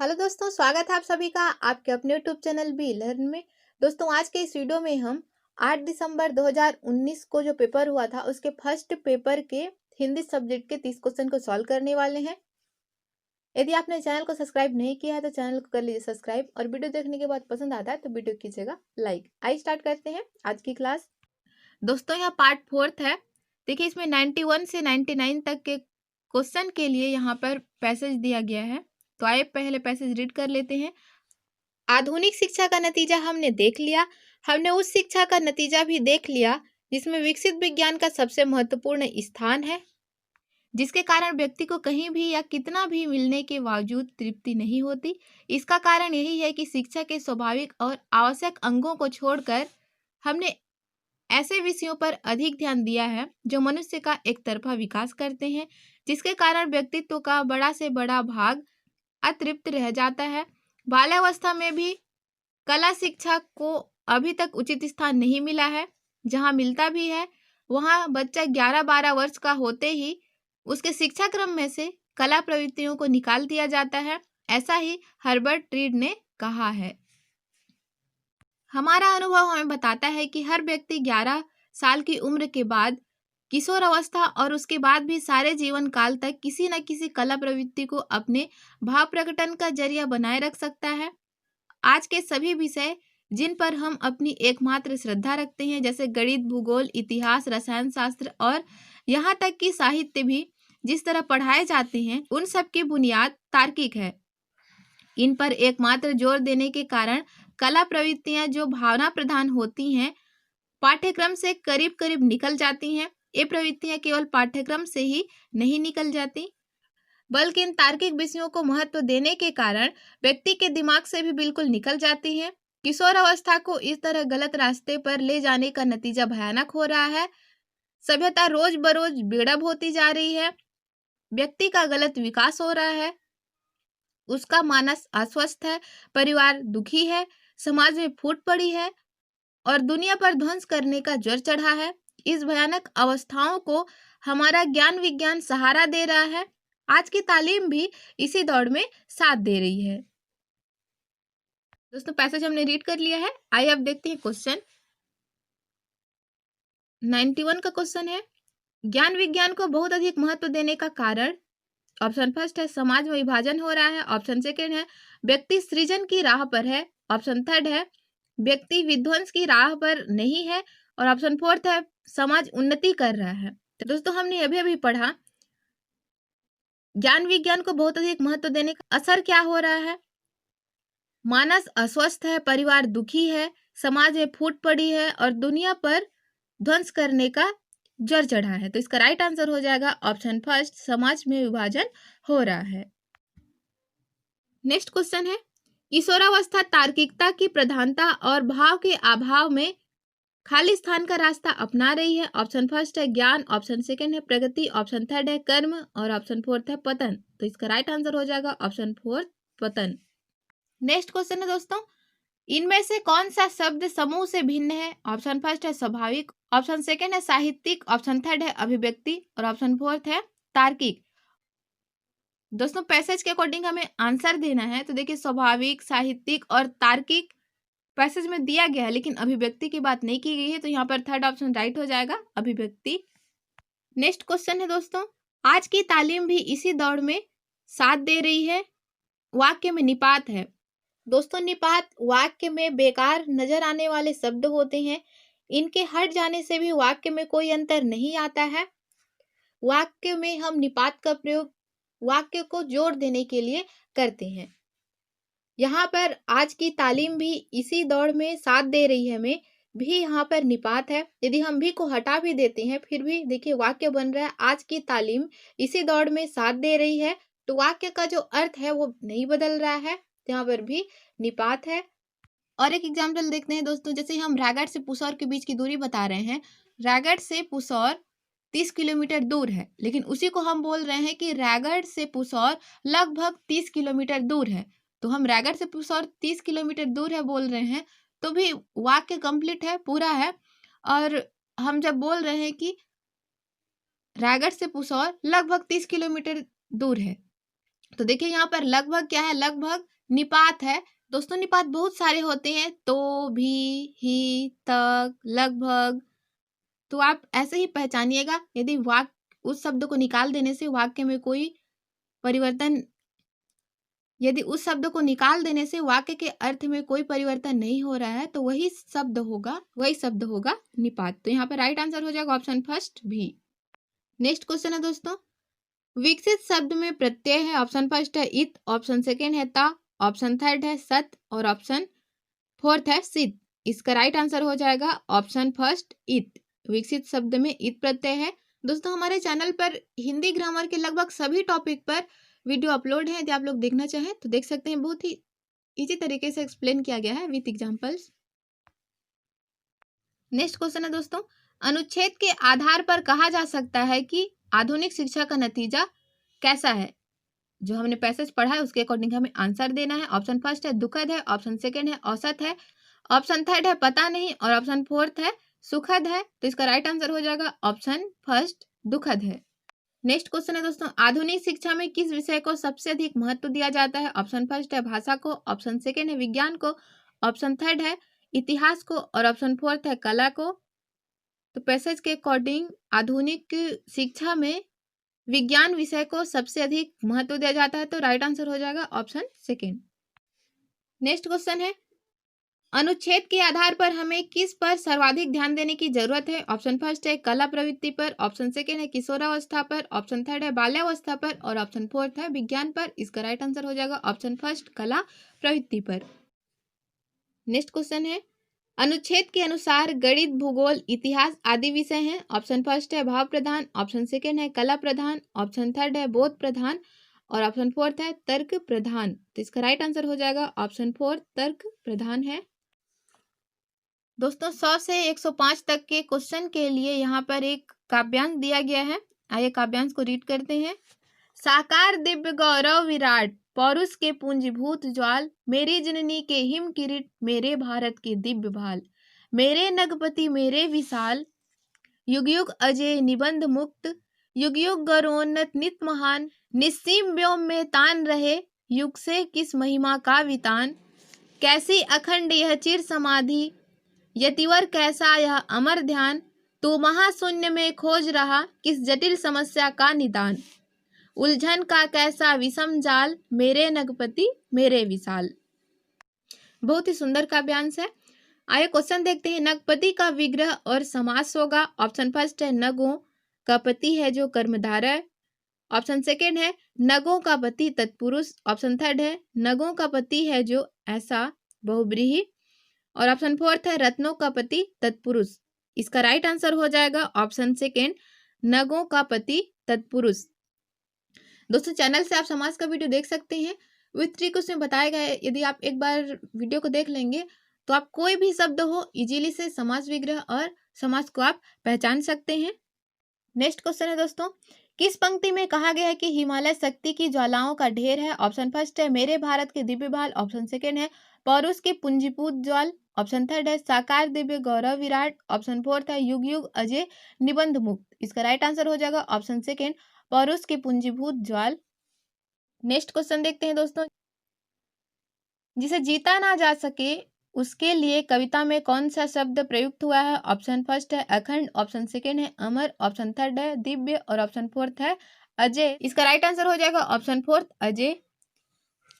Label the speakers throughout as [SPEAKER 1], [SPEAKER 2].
[SPEAKER 1] Hello दोस्तों, स्वागत है आप सभी का आपके अपने यूट्यूब चैनल बी लर्न में। दोस्तों, आज के इस वीडियो में हम 8 दिसंबर 2019 को जो पेपर हुआ था उसके फर्स्ट पेपर के हिंदी सब्जेक्ट के 30 क्वेश्चन को सॉल्व करने वाले हैं। यदि आपने चैनल को सब्सक्राइब नहीं किया है तो चैनल को कर लीजिए सब्सक्राइब और वीडियो देखने के बाद पसंद आता है तो वीडियो कीजिएगा लाइक। आइए स्टार्ट करते हैं आज की क्लास। दोस्तों, यह पार्ट 4 है। देखिए, इसमें 91 से 99 तक के क्वेश्चन के लिए यहाँ पर पैसेज दिया गया है। तो आइए पहले पैसेज रीड कर लेते हैं। आधुनिक शिक्षा का नतीजा हमने देख लिया। हमने उस शिक्षा का नतीजा भी देख लिया जिसमें विकसित विज्ञान का सबसे महत्वपूर्ण स्थान है, जिसके कारण व्यक्ति को कहीं भी या कितना भी मिलने के बावजूद तृप्ति नहीं होती। इसका कारण यही है कि शिक्षा के स्वाभाविक और आवश्यक अंगों को छोड़कर हमने ऐसे विषयों पर अधिक ध्यान दिया है जो मनुष्य का एक तरफा विकास करते हैं, जिसके कारण व्यक्तित्व का बड़ा से बड़ा भाग अतृप्त रह जाता है। बाल्यावस्था में भी कला शिक्षा को अभी तक उचित स्थान नहीं मिला है। जहां मिलता भी है वहां बच्चा 11-12 वर्ष का होते ही उसके शिक्षा क्रम में से कला प्रवृत्तियों को निकाल दिया जाता है। ऐसा ही हर्बर्ट रीड ने कहा है। हमारा अनुभव हमें बताता है कि हर व्यक्ति 11 साल की उम्र के बाद किशोर अवस्था और उसके बाद भी सारे जीवन काल तक किसी न किसी कला प्रवृत्ति को अपने भाव प्रकटन का जरिया बनाए रख सकता है। आज के सभी विषय जिन पर हम अपनी एकमात्र श्रद्धा रखते हैं, जैसे गणित, भूगोल, इतिहास, रसायन शास्त्र और यहाँ तक कि साहित्य भी जिस तरह पढ़ाए जाते हैं, उन सब की बुनियाद तार्किक है। इन पर एकमात्र जोर देने के कारण कला प्रवृत्तियां जो भावना प्रधान होती हैं, पाठ्यक्रम से करीब करीब निकल जाती हैं। ये प्रवृत्तियां केवल पाठ्यक्रम से ही नहीं निकल जाती, बल्कि इन तार्किक विषयों को महत्व देने के कारण व्यक्ति के दिमाग से भी बिल्कुल निकल जाती है। किशोर अवस्था को इस तरह गलत रास्ते पर ले जाने का नतीजा भयानक हो रहा है। सभ्यता रोज बरोज बेड़ब होती जा रही है। व्यक्ति का गलत विकास हो रहा है। उसका मानस अस्वस्थ है, परिवार दुखी है, समाज में फूट पड़ी है और दुनिया पर ध्वंस करने का ज्वर चढ़ा है। इस भयानक अवस्थाओं को हमारा ज्ञान विज्ञान सहारा दे रहा है। आज की तालीम भी इसी दौड़ में साथ दे रही है। दोस्तों, पैसेज हमने रीड कर लिया है। आइए अब देखते हैं क्वेश्चन। 91 का क्वेश्चन है, ज्ञान विज्ञान को बहुत अधिक महत्व देने का कारण। ऑप्शन फर्स्ट है समाज में विभाजन हो रहा है। ऑप्शन सेकेंड है व्यक्ति सृजन की राह पर है। ऑप्शन थर्ड है व्यक्ति विध्वंस की राह पर नहीं है। और ऑप्शन फोर्थ है समाज उन्नति कर रहा है। तो दोस्तों, हमने अभी अभी पढ़ा ज्ञान विज्ञान को बहुत अधिक महत्व देने का असर क्या हो रहा है। मानस अस्वस्थ है, परिवार दुखी है, समाज में फूट पड़ी है और दुनिया पर ध्वंस करने का जर चढ़ा है। तो इसका राइट आंसर हो जाएगा ऑप्शन फर्स्ट, समाज में विभाजन हो रहा है। नेक्स्ट क्वेश्चन है, किशोरावस्था तार्किकता की प्रधानता और भाव के अभाव में खाली स्थान का रास्ता अपना रही है। ऑप्शन फर्स्ट है ज्ञान, ऑप्शन सेकंड है प्रगति, ऑप्शन थर्ड है कर्म और ऑप्शन फोर्थ है पतन। तो इसका राइट आंसर हो जाएगा ऑप्शन फोर्थ, पतन। नेक्स्ट क्वेश्चन है दोस्तों, इनमें से कौन सा शब्द समूह से भिन्न है। ऑप्शन फर्स्ट है स्वाभाविक, ऑप्शन सेकंड है साहित्यिक, ऑप्शन थर्ड है अभिव्यक्ति और ऑप्शन फोर्थ है तार्किक। दोस्तों, पैसेज के अकॉर्डिंग हमें आंसर देना है। तो देखिए, स्वाभाविक, साहित्यिक और तार्किक पैसेज में दिया गया है, लेकिन अभिव्यक्ति की बात नहीं की गई है। तो यहाँ पर थर्ड ऑप्शन राइट हो जाएगा, अभिव्यक्ति। नेक्स्ट क्वेश्चन है दोस्तों, आज की तालीम भी इसी दौड़ में साथ दे रही है। वाक्य में निपात है। दोस्तों, निपात वाक्य में बेकार नजर आने वाले शब्द होते हैं। इनके हट जाने से भी वाक्य में कोई अंतर नहीं आता है। वाक्य में हम निपात का प्रयोग वाक्य को जोड़ देने के लिए करते हैं। यहाँ पर आज की तालीम भी इसी दौड़ में साथ दे रही है, हमें भी यहाँ पर निपात है। यदि हम भी को हटा भी देते हैं फिर भी देखिए वाक्य बन रहा है, आज की तालीम इसी दौड़ में साथ दे रही है। तो वाक्य का जो अर्थ है वो नहीं बदल रहा है, यहाँ पर भी निपात है। और एक एग्जाम्पल देखते हैं दोस्तों, जैसे हम रायगढ़ से पुसौर के बीच की दूरी बता रहे हैं। रायगढ़ से पुसौर 30 किलोमीटर दूर है, लेकिन उसी को हम बोल रहे हैं कि रायगढ़ से पुसौर लगभग 30 किलोमीटर दूर है। तो हम रायगढ़ से पुसौर 30 किलोमीटर दूर है बोल रहे हैं, तो भी वाक्य कंप्लीट है, पूरा है। और हम जब बोल रहे हैं कि रायगढ़ से पुसौर लगभग 30 किलोमीटर दूर है, तो देखिए यहाँ पर लगभग क्या है, लगभग निपात है। दोस्तों निपात बहुत सारे होते हैं, तो, भी, ही, तक, लगभग। तो आप ऐसे ही पहचानिएगा। यदि वाक्य उस शब्द को निकाल देने से वाक्य में कोई परिवर्तन यदि उस शब्द को निकाल देने से वाक्य के अर्थ में कोई परिवर्तन नहीं हो रहा है तो वही शब्द होगा निपात। तो यहाँ पर राइट आंसर हो जाएगा ऑप्शन फर्स्ट भी। नेक्स्ट क्वेश्चन है दोस्तों, विकसित शब्द में प्रत्यय है। ऑप्शन फर्स्ट है इत, ऑप्शन सेकेंड है ता, ऑप्शन थर्ड है सत और ऑप्शन फोर्थ है सित। इसका राइट आंसर हो जाएगा ऑप्शन फर्स्ट इत। विकसित शब्द में इत प्रत्यय है। दोस्तों हमारे चैनल पर हिंदी ग्रामर के लगभग सभी टॉपिक पर वीडियो अपलोड है। यदि आप लोग देखना चाहें तो देख सकते हैं। बहुत ही इजी तरीके से एक्सप्लेन किया गया है विथ एग्जांपल्स। नेक्स्ट क्वेश्चन है दोस्तों, अनुच्छेद के आधार पर कहा जा सकता है कि आधुनिक शिक्षा का नतीजा कैसा है। जो हमने पैसेज पढ़ा है उसके अकॉर्डिंग हमें आंसर देना है। ऑप्शन फर्स्ट है दुखद है, ऑप्शन सेकेंड है औसत है, ऑप्शन थर्ड है पता नहीं और ऑप्शन फोर्थ है सुखद है। तो इसका राइट आंसर हो जाएगा ऑप्शन फर्स्ट दुखद है। नेक्स्ट क्वेश्चन है दोस्तों, आधुनिक शिक्षा में किस विषय को सबसे अधिक महत्व दिया जाता है। ऑप्शन फर्स्ट है भाषा को, ऑप्शन सेकेंड है विज्ञान को, ऑप्शन थर्ड है इतिहास को और ऑप्शन फोर्थ है कला को। तो पैसेज के अकॉर्डिंग आधुनिक शिक्षा में विज्ञान विषय को सबसे अधिक महत्व दिया जाता है। तो राइट आंसर हो जाएगा ऑप्शन सेकेंड। नेक्स्ट क्वेश्चन है, अनुच्छेद के आधार पर हमें किस पर सर्वाधिक ध्यान देने की जरूरत है। ऑप्शन फर्स्ट है कला प्रवृत्ति पर, ऑप्शन सेकेंड है किशोरावस्था पर, ऑप्शन थर्ड है बाल्यावस्था पर और ऑप्शन फोर्थ है विज्ञान पर। इसका राइट आंसर हो जाएगा ऑप्शन फर्स्ट कला प्रवृत्ति पर। नेक्स्ट क्वेश्चन है, अनुच्छेद के अनुसार गणित, भूगोल, इतिहास आदि विषय हैं। ऑप्शन फर्स्ट है भाव प्रधान, ऑप्शन सेकेंड है कला प्रधान, ऑप्शन थर्ड है बोध प्रधान और ऑप्शन फोर्थ है तर्क प्रधान। तो इसका राइट आंसर हो जाएगा ऑप्शन फोर्थ तर्क प्रधान है। दोस्तों 100 से 105 तक के क्वेश्चन के लिए यहाँ पर एक काव्यांश दिया गया है। आइए काव्यांश को रीड करते हैं। साकार दिव्य गौरव विराट, पौरुष के पुंजीभूत ज्वाल, मेरी जननी के हिम किरीट, मेरे भारत के दिव्य भाल, मेरे नगपति मेरे विशाल, युग युग अजय निबंध मुक्त, युग युग गौरोन्नत नित महान, निस्सीम व्योम में तान रहे, युग से किस महिमा का वितान, कैसी अखंड यह चिर समाधि, यतिवर कैसा यह अमर ध्यान, तू महाशून्य में खोज रहा किस जटिल समस्या का निदान, उलझन का कैसा विषम जाल, मेरे नगपति मेरे विशाल। बहुत ही सुंदर काव्यांश है। आइए क्वेश्चन देखते हैं। नगपति का विग्रह और समास होगा। ऑप्शन फर्स्ट है नगों का पति है जो कर्मधारय है, ऑप्शन सेकेंड है नगों का पति तत्पुरुष, ऑप्शन थर्ड है नगों का पति है जो ऐसा बहुब्रीहि और ऑप्शन फोर्थ है रत्नों का पति तत्पुरुष। इसका राइट आंसर हो जाएगा ऑप्शन सेकेंड नगों का पति तत्पुरुष। दोस्तों चैनल से आप समास का वीडियो देख सकते हैं। विथ ट्रिक उसमें बताया गया है। यदि आप एक बार वीडियो को देख लेंगे तो आप कोई भी शब्द हो इजीली से समास विग्रह और समास को आप पहचान सकते हैं। नेक्स्ट क्वेश्चन है दोस्तों, किस पंक्ति में कहा गया है कि हिमालय शक्ति की ज्वालाओं का ढेर है। ऑप्शन फर्स्ट है मेरे भारत के दिव्य भाल, ऑप्शन सेकेंड है पौरुष के पुंजीभूत ज्वाल, ऑप्शन थर्ड है साकार दिव्य गौरव विराट, ऑप्शन फोर्थ है युग युग अजय निबंध मुक्त। इसका राइट आंसर हो जाएगा ऑप्शन सेकेंड पौरुष के पुंजीभूत ज्वाल। नेक्स्ट क्वेश्चन देखते हैं दोस्तों, जिसे जीता ना जा सके उसके लिए कविता में कौन सा शब्द प्रयुक्त हुआ है। ऑप्शन फर्स्ट है अखंड, ऑप्शन सेकेंड है अमर, ऑप्शन थर्ड है दिव्य और ऑप्शन फोर्थ है अजय। इसका राइट आंसर हो जाएगा option fourth Ajay.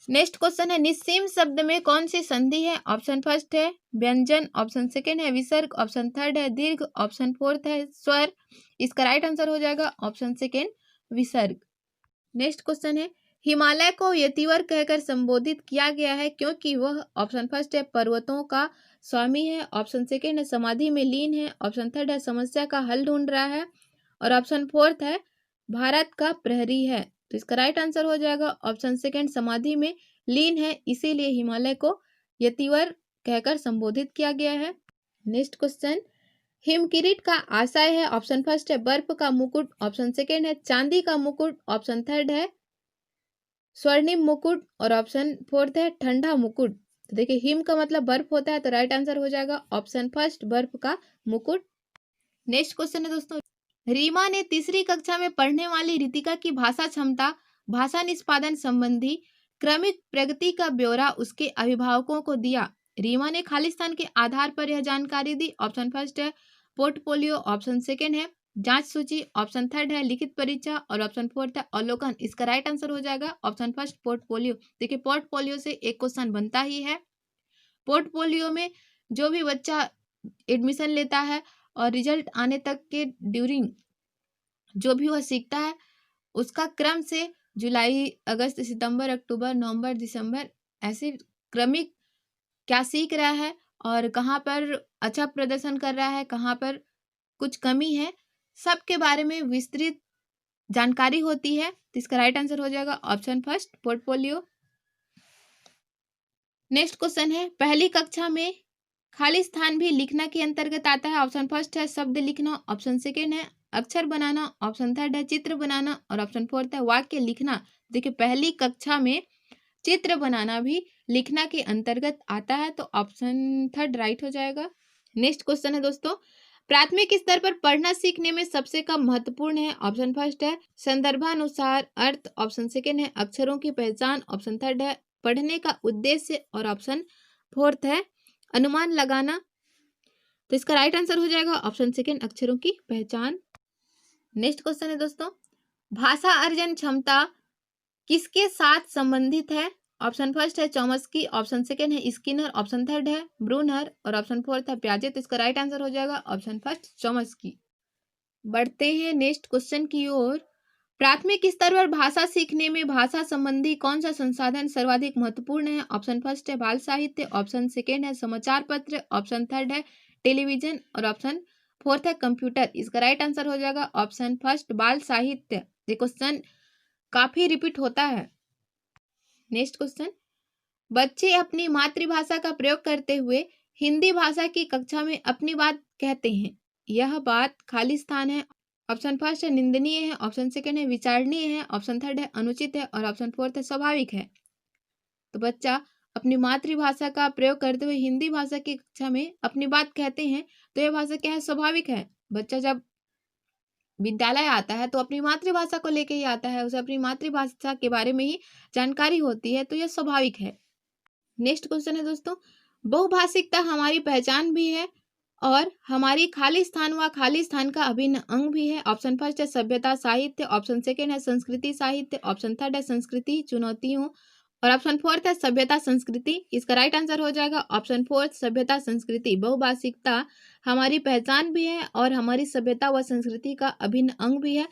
[SPEAKER 1] Next question है, निस्सीम शब्द में कौन सी संधि है। ऑप्शन फर्स्ट है व्यंजन, ऑप्शन सेकेंड है विसर्ग, ऑप्शन थर्ड है दीर्घ, ऑप्शन फोर्थ है स्वर। इसका राइट आंसर हो जाएगा ऑप्शन सेकेंड विसर्ग। नेक्स्ट क्वेश्चन है, हिमालय को यतिवर कहकर संबोधित किया गया है क्योंकि वह ऑप्शन फर्स्ट है पर्वतों का स्वामी है, ऑप्शन सेकेंड है समाधि में लीन है, ऑप्शन थर्ड है समस्या का हल ढूंढ रहा है और ऑप्शन फोर्थ है भारत का प्रहरी है। तो इसका राइट आंसर हो जाएगा ऑप्शन सेकेंड समाधि में लीन है, इसीलिए हिमालय को यतिवर कहकर संबोधित किया गया है। नेक्स्ट क्वेश्चन, हिमकिरीट का आशय है। ऑप्शन फर्स्ट है बर्फ का मुकुट, ऑप्शन सेकेंड है चांदी का मुकुट, ऑप्शन थर्ड है स्वर्णिम मुकुट और ऑप्शन फोर्थ है ठंडा मुकुट। तो देखिए हिम का मतलब बर्फ होता है, तो राइट आंसर हो जाएगा ऑप्शन फर्स्ट बर्फ का मुकुट। नेक्स्ट क्वेश्चन है दोस्तों, रीमा ने तीसरी कक्षा में पढ़ने वाली रितिका की भाषा क्षमता भाषा निष्पादन संबंधी क्रमिक प्रगति का ब्यौरा उसके अभिभावकों को दिया। रीमा ने खालिस्तान के आधार पर यह जानकारी दी। ऑप्शन फर्स्ट है पोर्टफोलियो, ऑप्शन सेकेंड है जांच सूची, ऑप्शन थर्ड है लिखित परीक्षा और ऑप्शन फोर्थ है अवलोकन। इसका राइट आंसर हो जाएगा ऑप्शन फर्स्ट पोर्टफोलियो। देखिए पोर्टफोलियो से एक क्वेश्चन बनता ही है। पोर्टफोलियो में जो भी बच्चा एडमिशन लेता है और रिजल्ट आने तक के ड्यूरिंग जो भी वह सीखता है उसका क्रम से जुलाई, अगस्त, सितंबर, अक्टूबर, नवंबर, दिसंबर ऐसे क्रमिक क्या सीख रहा है और कहाँ पर अच्छा प्रदर्शन कर रहा है, कहाँ पर कुछ कमी है, सबके बारे में विस्तृत जानकारी होती है। तो इसका राइट आंसर हो जाएगा option first portfolio. Next question है पहली कक्षा में खाली स्थान भी लिखना के अंतर्गत आता है। ऑप्शन फर्स्ट है शब्द लिखना, ऑप्शन सेकेंड है अक्षर बनाना, ऑप्शन थर्ड है चित्र बनाना और ऑप्शन फोर्थ है वाक्य लिखना। देखिए पहली कक्षा में चित्र बनाना भी लिखना के अंतर्गत आता है, तो ऑप्शन थर्ड राइट हो जाएगा। नेक्स्ट क्वेश्चन है दोस्तों प्राथमिक स्तर पर पढ़ना सीखने में सबसे कम महत्वपूर्ण है। ऑप्शन फर्स्ट है संदर्भानुसार अर्थ, ऑप्शन सेकेंड है अक्षरों की पहचान, ऑप्शन थर्ड है पढ़ने का उद्देश्य और ऑप्शन फोर्थ है अनुमान लगाना। तो इसका राइट आंसर हो जाएगा ऑप्शन सेकेंड अक्षरों की पहचान। नेक्स्ट क्वेश्चन है दोस्तों भाषा अर्जन क्षमता किसके साथ संबंधित है। ऑप्शन फर्स्ट है चॉम्स्की, ऑप्शन सेकेंड है स्किनर, ऑप्शन थर्ड है ब्रूनर और ऑप्शन फोर्थ है पियाजे। तो इसका राइट आंसर हो जाएगा ऑप्शन फर्स्ट चॉम्स्की। बढ़ते हैं नेक्स्ट क्वेश्चन की ओर। प्राथमिक स्तर पर भाषा सीखने में भाषा संबंधी कौन सा संसाधन सर्वाधिक महत्वपूर्ण है। ऑप्शन फर्स्ट है बाल साहित्य, ऑप्शन सेकेंड है समाचार पत्र, ऑप्शन थर्ड है टेलीविजन और ऑप्शन फोर्थ है कंप्यूटर। इसका राइट आंसर हो जाएगा ऑप्शन फर्स्ट बाल साहित्य। ये क्वेश्चन काफी रिपीट होता है। नेक्स्ट क्वेश्चन बच्चे अपनी मातृभाषा का प्रयोग करते हुए हिंदी भाषा की कक्षा में अपनी बात कहते हैं, यह बात खाली स्थान है। ऑप्शन फर्स्ट है निंदनीय है, ऑप्शन सेकेंड है विचारणीय है, ऑप्शन थर्ड है अनुचित है और ऑप्शन फोर्थ है स्वाभाविक है। तो बच्चा अपनी मातृभाषा का प्रयोग करते हुए हिंदी भाषा की कक्षा में अपनी बात कहते हैं, तो यह भाषा क्या है स्वाभाविक है। बच्चा जब विद्यालय आता है तो अपनी मातृभाषा को लेके ही आता है, उसे अपनी मातृभाषा के बारे में ही जानकारी होती है, तो यह स्वाभाविक है। नेक्स्ट क्वेश्चन है दोस्तों बहुभाषिकता हमारी पहचान भी है और हमारी खाली स्थान व खाली स्थान का अभिन्न अंग भी है। ऑप्शन फर्स्ट है सभ्यता साहित्य, ऑप्शन सेकेंड है संस्कृति साहित्य, ऑप्शन थर्ड है संस्कृति चुनौतियों और ऑप्शन फोर्थ है सभ्यता संस्कृति। इसका राइट आंसर हो जाएगा ऑप्शन फोर्थ सभ्यता संस्कृति। बहुभाषिकता हमारी पहचान भी है और हमारी सभ्यता व संस्कृति का अभिन्न अंग भी है।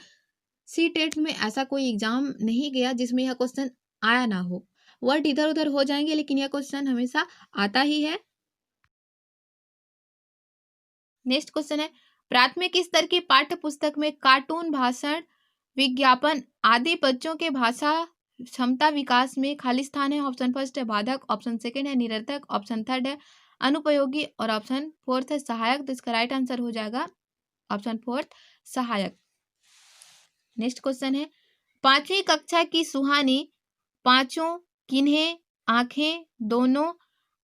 [SPEAKER 1] सीटेट में ऐसा कोई एग्जाम नहीं गया जिसमें यह क्वेश्चन आया ना हो। वर्ड इधर उधर हो जाएंगे लेकिन यह क्वेश्चन हमेशा आता ही है। नेक्स्ट क्वेश्चन है प्राथमिक स्तर की पाठ्य पुस्तक में कार्टून, भाषण, विज्ञापन आदि बच्चों के भाषा क्षमता विकास में खाली स्थान है। ऑप्शन फर्स्ट है बाधक, ऑप्शन सेकेंड है निरर्थक, ऑप्शन थर्ड है अनुपयोगी और ऑप्शन फोर्थ है सहायक। तो इसका राइट आंसर हो जाएगा ऑप्शन फोर्थ सहायक। नेक्स्ट क्वेश्चन है पांचवी कक्षा की सुहानी पांचों किन्हें, आंखें, दोनों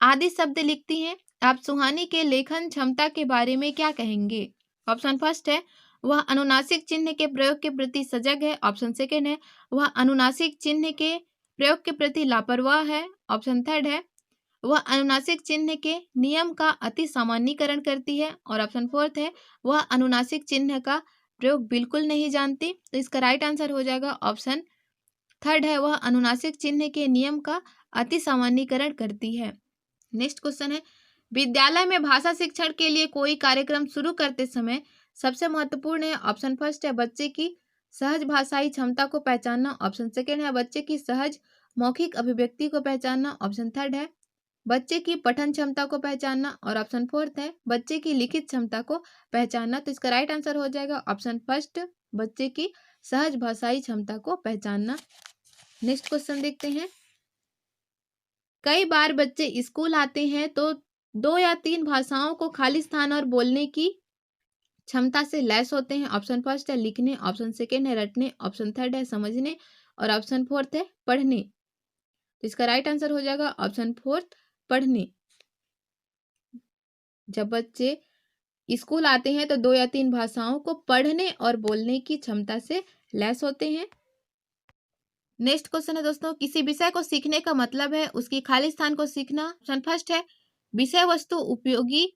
[SPEAKER 1] आदि शब्द लिखती हैं, आप सुहानी के लेखन क्षमता के बारे में क्या कहेंगे। ऑप्शन फर्स्ट है वह अनुनासिक चिन्ह के प्रयोग के प्रति सजग है, ऑप्शन सेकेंड है वह अनुनासिक चिन्ह के प्रयोग के प्रति लापरवाह है, ऑप्शन थर्ड है वह अनुनासिक चिन्ह के नियम का अति सामान्यीकरण करती है और ऑप्शन फोर्थ है वह अनुनासिक चिन्ह का प्रयोग बिल्कुल नहीं जानती। तो इसका राइट आंसर हो जाएगा ऑप्शन थर्ड है वह अनुनासिक चिन्ह के नियम का अति सामान्यीकरण करती है। नेक्स्ट क्वेश्चन है विद्यालय में भाषा शिक्षण के लिए कोई कार्यक्रम शुरू करते समय सबसे महत्वपूर्ण है। ऑप्शन फर्स्ट है बच्चे की सहज भाषाई क्षमता को पहचानना, ऑप्शन सेकेंड है बच्चे की सहज मौखिक अभिव्यक्ति को पहचानना, ऑप्शन थर्ड है बच्चे की पठन क्षमता को पहचानना और ऑप्शन फोर्थ है बच्चे की लिखित क्षमता को पहचानना। तो इसका राइट आंसर हो जाएगा ऑप्शन फर्स्ट बच्चे की सहज भाषाई क्षमता को पहचानना। नेक्स्ट क्वेश्चन देखते हैं कई बार बच्चे स्कूल आते हैं तो 2 या 3 भाषाओं को खाली स्थान और बोलने की क्षमता से लैस होते हैं। ऑप्शन फर्स्ट है लिखने, ऑप्शन सेकेंड है रटने, ऑप्शन थर्ड है समझने और ऑप्शन फोर्थ है पढ़ने। तो इसका राइट आंसर हो जाएगा ऑप्शन फोर्थ पढ़ने। जब बच्चे स्कूल आते हैं तो 2 या 3 भाषाओं को पढ़ने और बोलने की क्षमता से लैस होते हैं। नेक्स्ट क्वेश्चन है दोस्तों, किसी विषय को सीखने का मतलब है उसकी खाली स्थान को सीखना। ऑप्शन फर्स्ट है विषय वस्तु उपयोगी,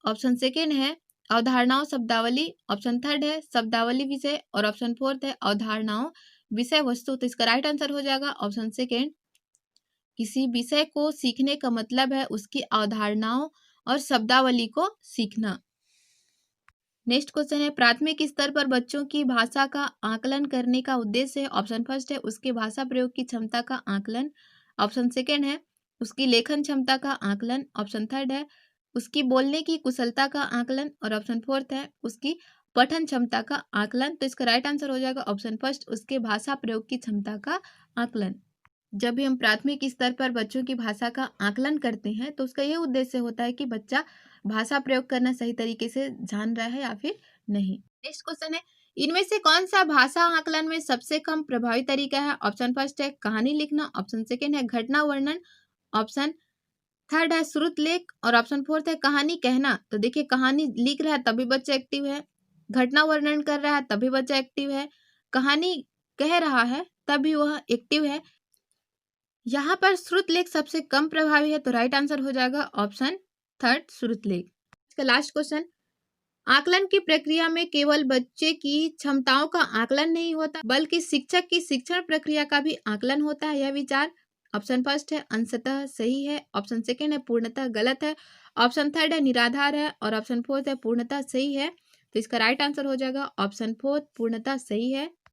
[SPEAKER 1] ऑप्शन सेकेंड है अवधारणाओं शब्दावली, ऑप्शन थर्ड है शब्दावली विषय और ऑप्शन फोर्थ है अवधारणाओं विषय वस्तु। तो इसका राइट आंसर हो जाएगा ऑप्शन सेकेंड, किसी विषय को सीखने का मतलब है उसकी अवधारणाओं और शब्दावली को सीखना। नेक्स्ट क्वेश्चन है, प्राथमिक स्तर पर बच्चों की भाषा का आकलन करने का उद्देश्य है। ऑप्शन फर्स्ट है उसके भाषा प्रयोग की क्षमता का आकलन, ऑप्शन सेकेंड है उसकी लेखन क्षमता का आकलन, ऑप्शन थर्ड है उसकी बोलने की कुशलता का आकलन और ऑप्शन फोर्थ है उसकी पठन क्षमता का आकलन। तो इसका राइट आंसर हो जाएगा ऑप्शन फर्स्ट, उसके भाषा प्रयोग की क्षमता का आकलन। जब भी हम प्राथमिक स्तर पर बच्चों की भाषा का आकलन करते हैं तो उसका यह उद्देश्य होता है कि बच्चा भाषा प्रयोग करना सही तरीके से जान रहा है या फिर नहीं। नेक्स्ट क्वेश्चन है, इनमें से कौन सा भाषा आकलन में सबसे कम प्रभावी तरीका है। ऑप्शन फर्स्ट है कहानी लिखना, ऑप्शन सेकेंड है घटना वर्णन, ऑप्शन थर्ड है श्रुत लेख और ऑप्शन फोर्थ है कहानी कहना। तो देखिए, कहानी लिख रहा है तभी बच्चा एक्टिव है, घटना वर्णन कर रहा है तभी बच्चा एक्टिव है, कहानी कह रहा है तभी वह एक्टिव है। यहाँ पर श्रुत लेख सबसे कम प्रभावी है, तो राइट आंसर हो जाएगा ऑप्शन थर्ड श्रुत लेख। इसका लास्ट क्वेश्चन, आकलन की प्रक्रिया में केवल बच्चे की क्षमताओं का आकलन नहीं होता बल्कि शिक्षक की शिक्षण प्रक्रिया का भी आकलन होता है। यह विचार ऑप्शन फर्स्ट है अंशतः सही है, ऑप्शन सेकेंड है पूर्णतः गलत है, ऑप्शन थर्ड है निराधार है और ऑप्शन फोर्थ है पूर्णतः सही है। तो इसका राइट आंसर हो जाएगा ऑप्शन फोर्थ पूर्णतः सही है।